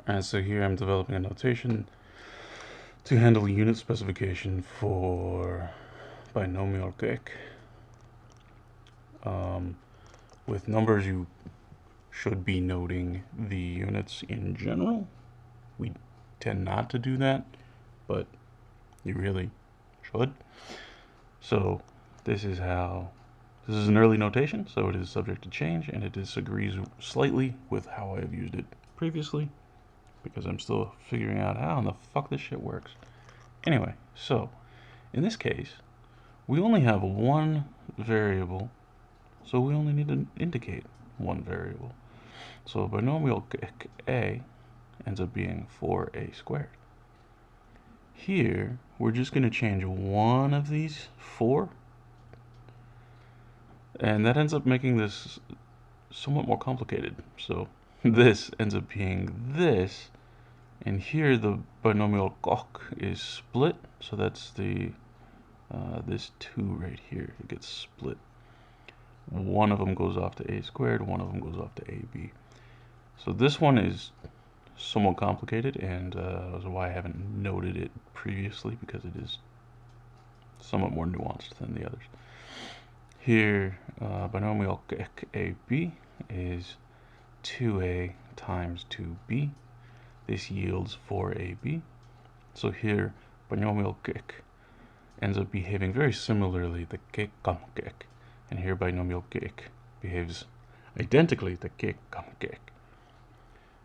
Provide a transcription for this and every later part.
And so here I'm developing a notation to handle unit specification for binomial cake. With numbers, you should be noting the units in general. We tend not to do that, but you really should. So this is an early notation, so it is subject to change, and it disagrees slightly with how I've used it previously, because I'm still figuring out how in the fuck this shit works. Anyway, so in this case, we only have one variable, so we only need to indicate one variable. So binomial a ends up being 4a squared. Here, we're just going to change one of these 4, and that ends up making this somewhat more complicated. So this ends up being this, and here the binomial is split, so that's the this 2 right here. It gets split. One of them goes off to a squared, one of them goes off to ab. So this one is somewhat complicated, and that's why I haven't noted it previously, because it is somewhat more nuanced than the others. Here, binomial AB is 2a times 2b. This yields 4ab. So here, binomial ends up behaving very similarly to kek, and here binomial behaves identically to kek.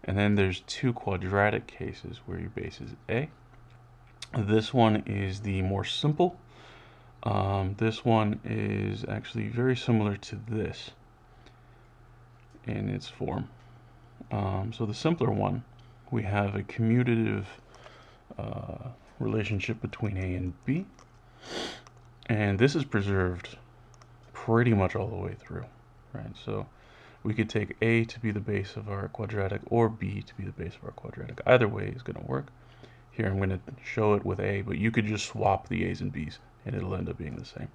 And then there's 2 quadratic cases where your base is a. This one is the more simple. This one is actually very similar to this in its form. So the simpler one, we have a commutative relationship between a and b, and this is preserved pretty much all the way through, right? So we could take a to be the base of our quadratic, or b to be the base of our quadratic. Either way is going to work. Here I'm going to show it with a, but you could just swap the a's and b's, and it'll end up being the same.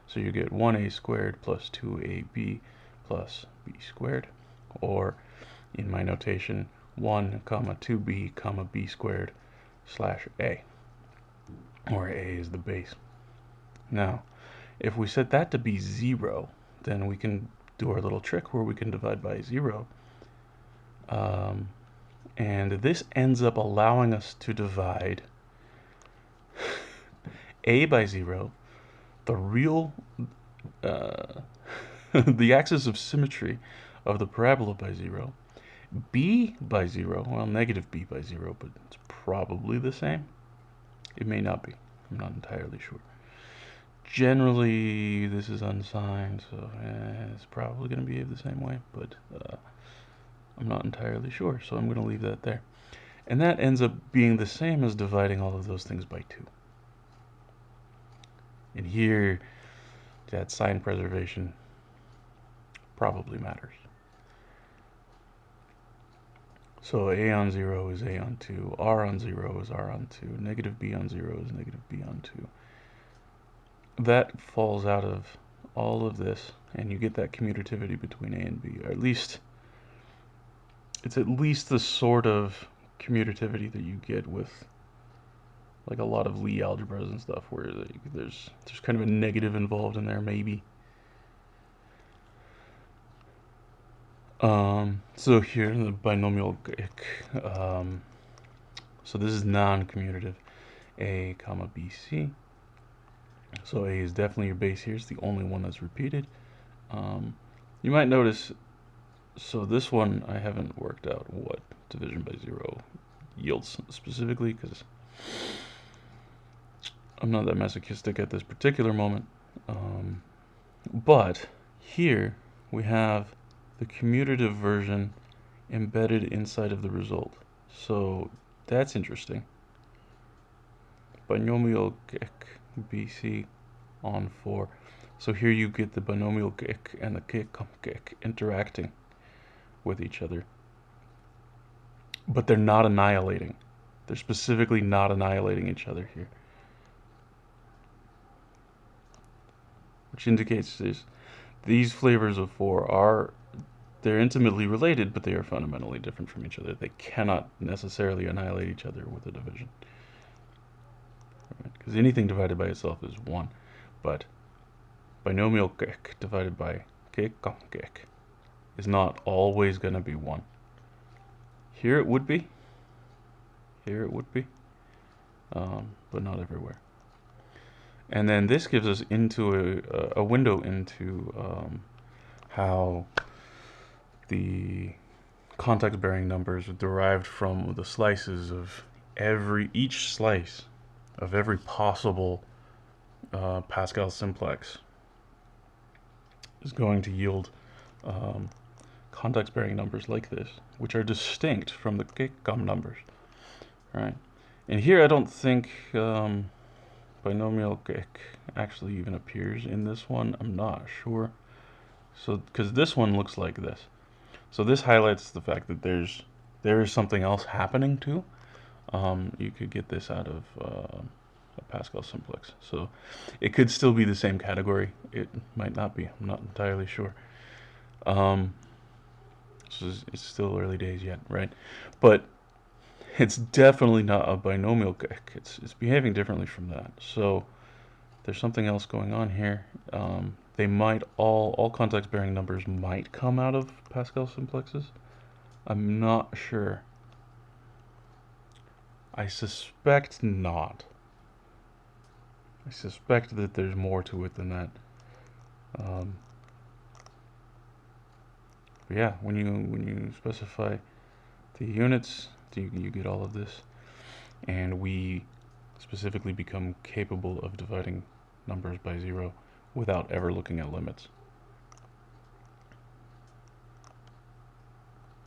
So you get 1a squared plus 2ab plus b squared, or in my notation, 1 comma 2b comma b squared slash a, where a is the base. Now, if we set that to be 0, then we can do our little trick where we can divide by 0. And this ends up allowing us to divide a by 0, the real, the axis of symmetry of the parabola by 0, b by 0, well, negative b by 0, but it's probably the same. It may not be. I'm not entirely sure. Generally, this is unsigned, so it's probably going to behave the same way, but I'm not entirely sure, so I'm going to leave that there. And that ends up being the same as dividing all of those things by 2. And here, that sign preservation probably matters. So a on 0 is a on 2, r on 0 is r on 2, negative b on 0 is negative b on 2. That falls out of all of this, and you get that commutativity between a and b, or at least it's at least the sort of commutativity that you get with like a lot of Lie algebras and stuff, where there's kind of a negative involved in there, maybe. So here the binomial, so this is non-commutative, a comma bc. So a is definitely your base here. It's the only one that's repeated. You might notice, so this one I haven't worked out what division by 0 yields specifically, because I'm not that masochistic at this particular moment. But here we have the commutative version embedded inside of the result. So that's interesting. Binomial BC on 4. So here you get the binomial and the interacting with each other. But they're not annihilating. They're specifically not annihilating each other here. Which indicates these flavors of 4 are they're intimately related, but they are fundamentally different from each other. They cannot necessarily annihilate each other with a division. Because anything divided by itself is 1. But binomial kek divided by kek is not always going to be 1. Here it would be. Here it would be. But not everywhere. And then this gives us into a window into how the context-bearing numbers are derived from the slices of each slice of every possible Pascal simplex is going to yield context-bearing numbers like this, which are distinct from the Kekam numbers, right? And here I don't think binomial Kek actually even appears in this one. I'm not sure. So, because this one looks like this. So this highlights the fact that there is something else happening too. You could get this out of a Pascal simplex. So it could still be the same category. It might not be. I'm not entirely sure. So it's still early days yet, right? But it's definitely not a binomial Kek. It's behaving differently from that. So there's something else going on here. They might all context-bearing numbers might come out of Pascal simplexes. I'm not sure. I suspect not. I suspect that there's more to it than that. But yeah, when you specify the units, you get all of this, and we specifically become capable of dividing numbers by 0 without ever looking at limits.